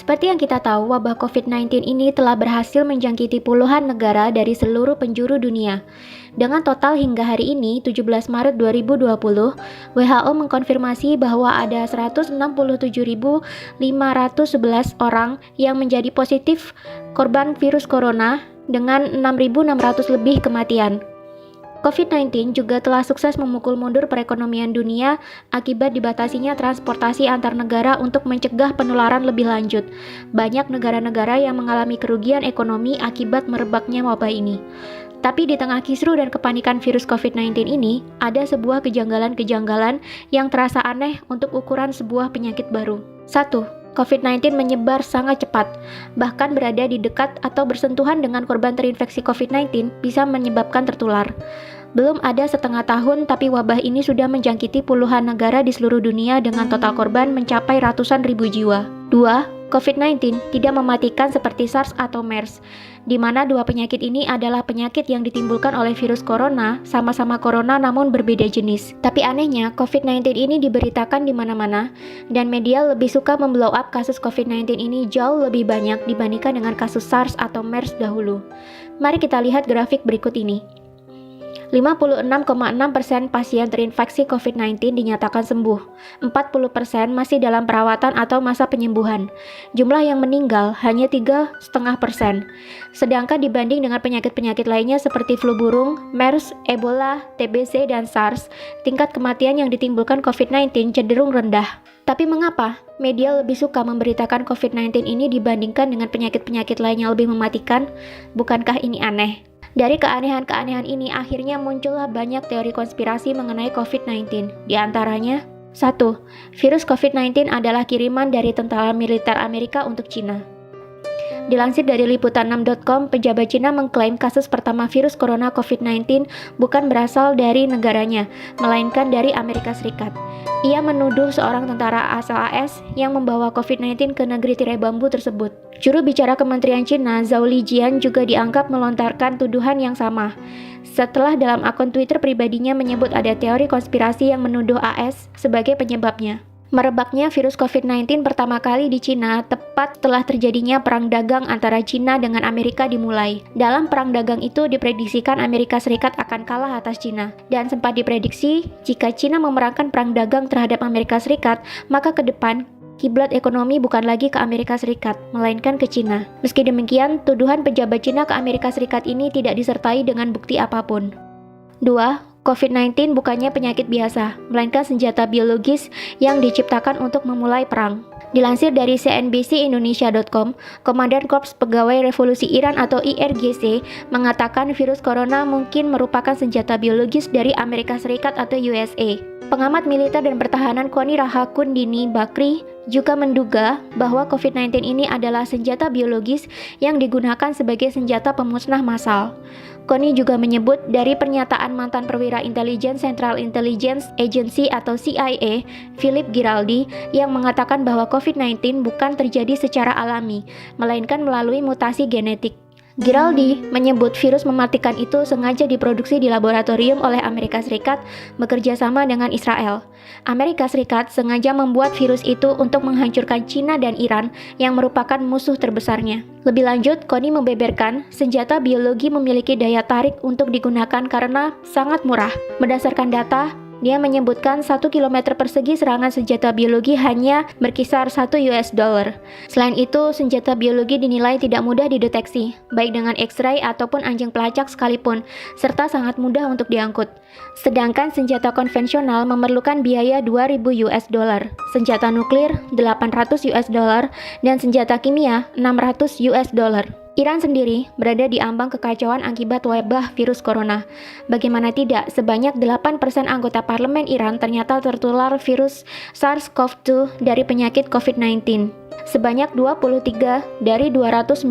Seperti yang kita tahu, wabah COVID-19 ini telah berhasil menjangkiti puluhan negara dari seluruh penjuru dunia. Dengan total hingga hari ini, 17 Maret 2020, WHO mengkonfirmasi bahwa ada 167.511 orang yang menjadi positif korban virus corona dengan 6.600 lebih kematian. COVID-19 juga telah sukses memukul mundur perekonomian dunia akibat dibatasinya transportasi antar negara untuk mencegah penularan lebih lanjut. Banyak negara-negara yang mengalami kerugian ekonomi akibat merebaknya wabah ini. Tapi di tengah kisru dan kepanikan virus COVID-19 ini, ada sebuah kejanggalan-kejanggalan yang terasa aneh untuk ukuran sebuah penyakit baru. 1. COVID-19 menyebar sangat cepat, bahkan berada di dekat atau bersentuhan dengan korban terinfeksi COVID-19 bisa menyebabkan tertular. Belum ada setengah tahun, tapi wabah ini sudah menjangkiti puluhan negara di seluruh dunia dengan total korban mencapai ratusan ribu jiwa. 2. COVID-19 tidak mematikan seperti SARS atau MERS, di mana dua penyakit ini adalah penyakit yang ditimbulkan oleh virus corona, sama-sama corona namun berbeda jenis. Tapi anehnya, COVID-19 ini diberitakan di mana-mana, dan media lebih suka memblow up kasus COVID-19 ini jauh lebih banyak dibandingkan dengan kasus SARS atau MERS dahulu. Mari kita lihat grafik berikut ini. 56,6% pasien terinfeksi COVID-19 dinyatakan sembuh, 40% masih dalam perawatan atau masa penyembuhan. Jumlah yang meninggal hanya 3,5%. Sedangkan dibanding dengan penyakit-penyakit lainnya seperti flu burung, MERS, Ebola, TBC, dan SARS, tingkat kematian yang ditimbulkan COVID-19 cenderung rendah. Tapi mengapa media lebih suka memberitakan COVID-19 ini dibandingkan dengan penyakit-penyakit lain yang lebih mematikan? Bukankah ini aneh? Dari keanehan-keanehan ini akhirnya muncullah banyak teori konspirasi mengenai COVID-19. Di antaranya, 1. Virus COVID-19 adalah kiriman dari tentara militer Amerika untuk Cina. Dilansir dari liputan6.com, pejabat Cina mengklaim kasus pertama virus corona COVID-19 bukan berasal dari negaranya, melainkan dari Amerika Serikat. Ia menuduh seorang tentara asal AS yang membawa COVID-19 ke negeri tirai bambu tersebut. Juru bicara Kementerian Cina, Zhao Lijian, juga dianggap melontarkan tuduhan yang sama. Setelah dalam akun Twitter pribadinya menyebut ada teori konspirasi yang menuduh AS sebagai penyebabnya. Merebaknya virus COVID-19 pertama kali di Cina tepat setelah terjadinya perang dagang antara Cina dengan Amerika dimulai. Dalam perang dagang itu diprediksikan Amerika Serikat akan kalah atas Cina. Dan sempat diprediksi jika Cina memerangkan perang dagang terhadap Amerika Serikat, maka ke depan kiblat ekonomi bukan lagi ke Amerika Serikat, melainkan ke Cina. Meski demikian, tuduhan pejabat Cina ke Amerika Serikat ini tidak disertai dengan bukti apapun. 2. COVID-19 bukannya penyakit biasa, melainkan senjata biologis yang diciptakan untuk memulai perang. Dilansir dari cnbcindonesia.com, Komandan Korps Pegawai Revolusi Iran atau IRGC mengatakan virus corona mungkin merupakan senjata biologis dari Amerika Serikat atau USA. Pengamat militer dan pertahanan Koni Rahakundini Bakri juga menduga bahwa COVID-19 ini adalah senjata biologis yang digunakan sebagai senjata pemusnah massal. Koni juga menyebut dari pernyataan mantan perwira intelijen Central Intelligence Agency atau CIA, Philip Giraldi, yang mengatakan bahwa COVID-19 bukan terjadi secara alami, melainkan melalui mutasi genetik. Giraldi menyebut virus mematikan itu sengaja diproduksi di laboratorium oleh Amerika Serikat bekerja sama dengan Israel. Amerika Serikat sengaja membuat virus itu untuk menghancurkan Cina dan Iran yang merupakan musuh terbesarnya. Lebih lanjut, Koni membeberkan senjata biologi memiliki daya tarik untuk digunakan karena sangat murah. Berdasarkan data, dia menyebutkan 1 km persegi serangan senjata biologi hanya berkisar $1. Selain itu, senjata biologi dinilai tidak mudah dideteksi, baik dengan X-ray ataupun anjing pelacak sekalipun, serta sangat mudah untuk diangkut. Sedangkan senjata konvensional memerlukan biaya $2.000, senjata nuklir $800, dan senjata kimia $600. Iran sendiri berada di ambang kekacauan akibat wabah virus corona. Bagaimana tidak, sebanyak 8% anggota parlemen Iran ternyata tertular virus SARS-CoV-2 dari penyakit COVID-19. Sebanyak 23 dari 290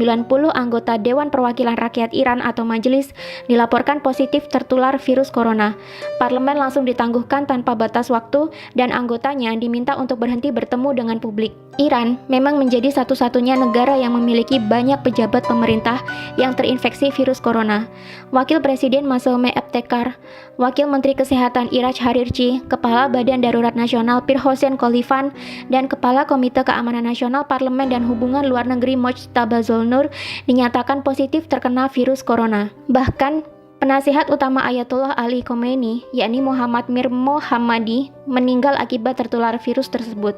anggota Dewan Perwakilan Rakyat Iran atau majelis dilaporkan positif tertular virus corona. Parlemen langsung ditangguhkan tanpa batas waktu dan anggotanya diminta untuk berhenti bertemu dengan publik. Iran memang menjadi satu-satunya negara yang memiliki banyak pejabat pemerintah yang terinfeksi virus corona. Wakil Presiden Masoume Ebtekar, Wakil Menteri Kesehatan Iraj Harirchi, Kepala Badan Darurat Nasional Pir Hossein Khalifan, dan Kepala Komite Keamanan Nasional Nasional Parlemen dan Hubungan Luar Negeri Mojtaba Zolnur dinyatakan positif terkena virus corona. Bahkan, penasihat utama Ayatollah Ali Khomeini, yakni Muhammad Mir Mohammadi, meninggal akibat tertular virus tersebut.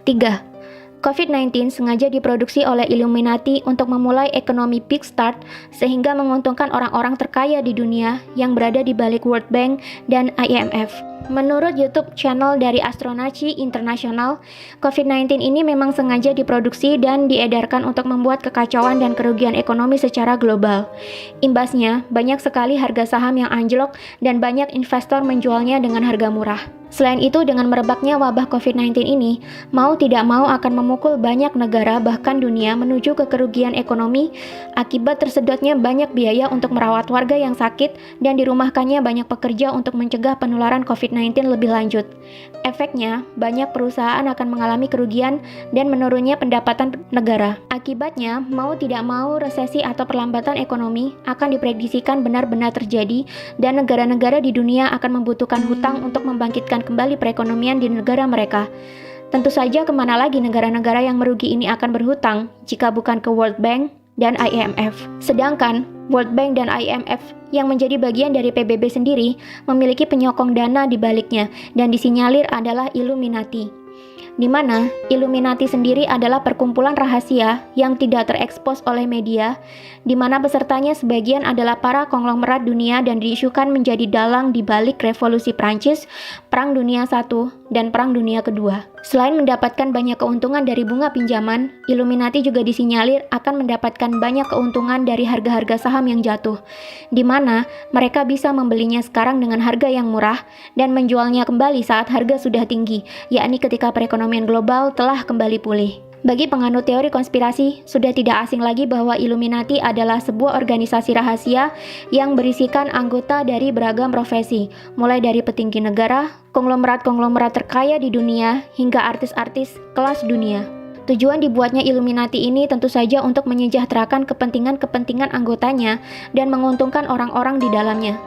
3. COVID-19 sengaja diproduksi oleh Illuminati untuk memulai ekonomi Big Start sehingga menguntungkan orang-orang terkaya di dunia yang berada di balik World Bank dan IMF. Menurut YouTube channel dari Astronaci International, COVID-19 ini memang sengaja diproduksi dan diedarkan untuk membuat kekacauan dan kerugian ekonomi secara global. Imbasnya, banyak sekali harga saham yang anjlok dan banyak investor menjualnya dengan harga murah. Selain itu, dengan merebaknya wabah COVID-19 ini, mau tidak mau akan memukul banyak negara bahkan dunia menuju ke kerugian ekonomi akibat tersedotnya banyak biaya untuk merawat warga yang sakit dan dirumahkannya banyak pekerja untuk mencegah penularan COVID-19 lebih lanjut. Efeknya, banyak perusahaan akan mengalami kerugian dan menurunnya pendapatan negara. Akibatnya, mau tidak mau resesi atau perlambatan ekonomi akan diprediksikan benar-benar terjadi dan negara-negara di dunia akan membutuhkan hutang untuk membangkitkan kembali perekonomian di negara mereka. Tentu saja kemana lagi negara-negara yang merugi ini akan berhutang jika bukan ke World Bank dan IMF. Sedangkan World Bank dan IMF yang menjadi bagian dari PBB sendiri memiliki penyokong dana di baliknya dan disinyalir adalah Illuminati. Di mana Illuminati sendiri adalah perkumpulan rahasia yang tidak terekspos oleh media, di mana pesertanya sebagian adalah para konglomerat dunia dan diisukan menjadi dalang di balik revolusi Prancis, Perang Dunia I, dan Perang Dunia Kedua. Selain mendapatkan banyak keuntungan dari bunga pinjaman, Illuminati juga disinyalir akan mendapatkan banyak keuntungan dari harga-harga saham yang jatuh, di mana mereka bisa membelinya sekarang dengan harga yang murah dan menjualnya kembali saat harga sudah tinggi, yakni ketika perekonomian global telah kembali pulih. Bagi penganut teori konspirasi, sudah tidak asing lagi bahwa Illuminati adalah sebuah organisasi rahasia yang berisikan anggota dari beragam profesi, mulai dari petinggi negara, konglomerat-konglomerat terkaya di dunia, hingga artis-artis kelas dunia. Tujuan dibuatnya Illuminati ini tentu saja untuk menyejahterakan kepentingan-kepentingan anggotanya dan menguntungkan orang-orang di dalamnya.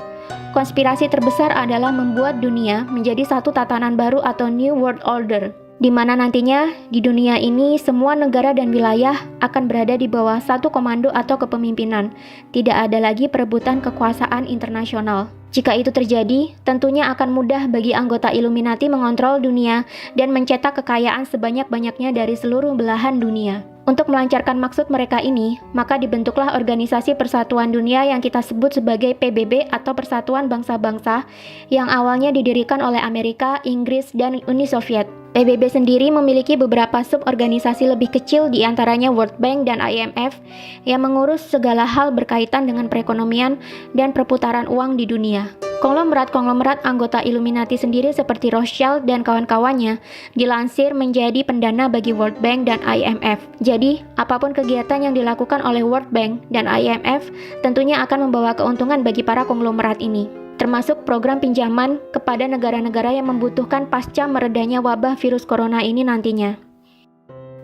Konspirasi terbesar adalah membuat dunia menjadi satu tatanan baru atau New World Order, di mana nantinya di dunia ini semua negara dan wilayah akan berada di bawah satu komando atau kepemimpinan. Tidak ada lagi perebutan kekuasaan internasional. Jika itu terjadi, tentunya akan mudah bagi anggota Illuminati mengontrol dunia dan mencetak kekayaan sebanyak-banyaknya dari seluruh belahan dunia. Untuk melancarkan maksud mereka ini, maka dibentuklah Organisasi Persatuan Dunia yang kita sebut sebagai PBB atau Persatuan Bangsa-Bangsa yang awalnya didirikan oleh Amerika, Inggris, dan Uni Soviet. PBB sendiri memiliki beberapa suborganisasi lebih kecil di antaranya World Bank dan IMF yang mengurus segala hal berkaitan dengan perekonomian dan perputaran uang di dunia. Konglomerat-konglomerat anggota Illuminati sendiri seperti Rothschild dan kawan-kawannya dilansir menjadi pendana bagi World Bank dan IMF. Jadi, apapun kegiatan yang dilakukan oleh World Bank dan IMF tentunya akan membawa keuntungan bagi para konglomerat ini, termasuk program pinjaman kepada negara-negara yang membutuhkan pasca meredanya wabah virus corona ini nantinya.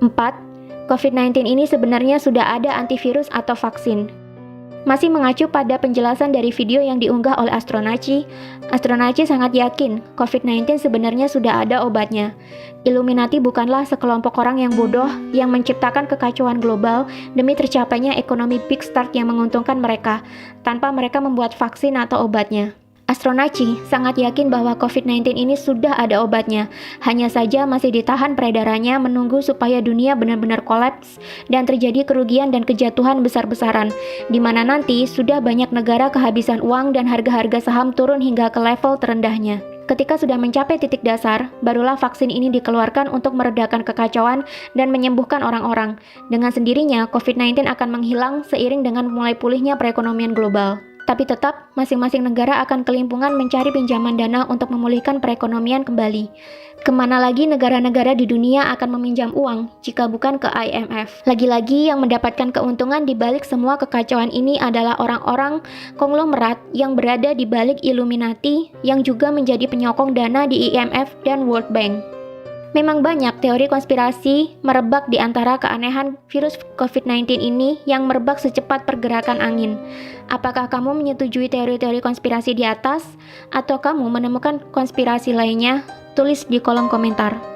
4. COVID-19 ini sebenarnya sudah ada antivirus atau vaksin. Masih mengacu pada penjelasan dari video yang diunggah oleh Astronaci sangat yakin COVID-19 sebenarnya sudah ada obatnya. Illuminati bukanlah sekelompok orang yang bodoh yang menciptakan kekacauan global demi tercapainya ekonomi Big Start yang menguntungkan mereka, tanpa mereka membuat vaksin atau obatnya. Astronaci sangat yakin bahwa COVID-19 ini sudah ada obatnya, hanya saja masih ditahan peredarannya menunggu supaya dunia benar-benar kolaps dan terjadi kerugian dan kejatuhan besar-besaran, di mana nanti sudah banyak negara kehabisan uang dan harga-harga saham turun hingga ke level terendahnya. Ketika sudah mencapai titik dasar, barulah vaksin ini dikeluarkan untuk meredakan kekacauan dan menyembuhkan orang-orang. Dengan sendirinya, COVID-19 akan menghilang seiring dengan mulai pulihnya perekonomian global. Tapi tetap, masing-masing negara akan kelimpungan mencari pinjaman dana untuk memulihkan perekonomian kembali. Kemana lagi negara-negara di dunia akan meminjam uang jika bukan ke IMF? Lagi-lagi yang mendapatkan keuntungan di balik semua kekacauan ini adalah orang-orang konglomerat yang berada di balik Illuminati yang juga menjadi penyokong dana di IMF dan World Bank. Memang banyak teori konspirasi merebak di antara keanehan virus COVID-19 ini yang merebak secepat pergerakan angin. Apakah kamu menyetujui teori-teori konspirasi di atas? Atau kamu menemukan konspirasi lainnya? Tulis di kolom komentar.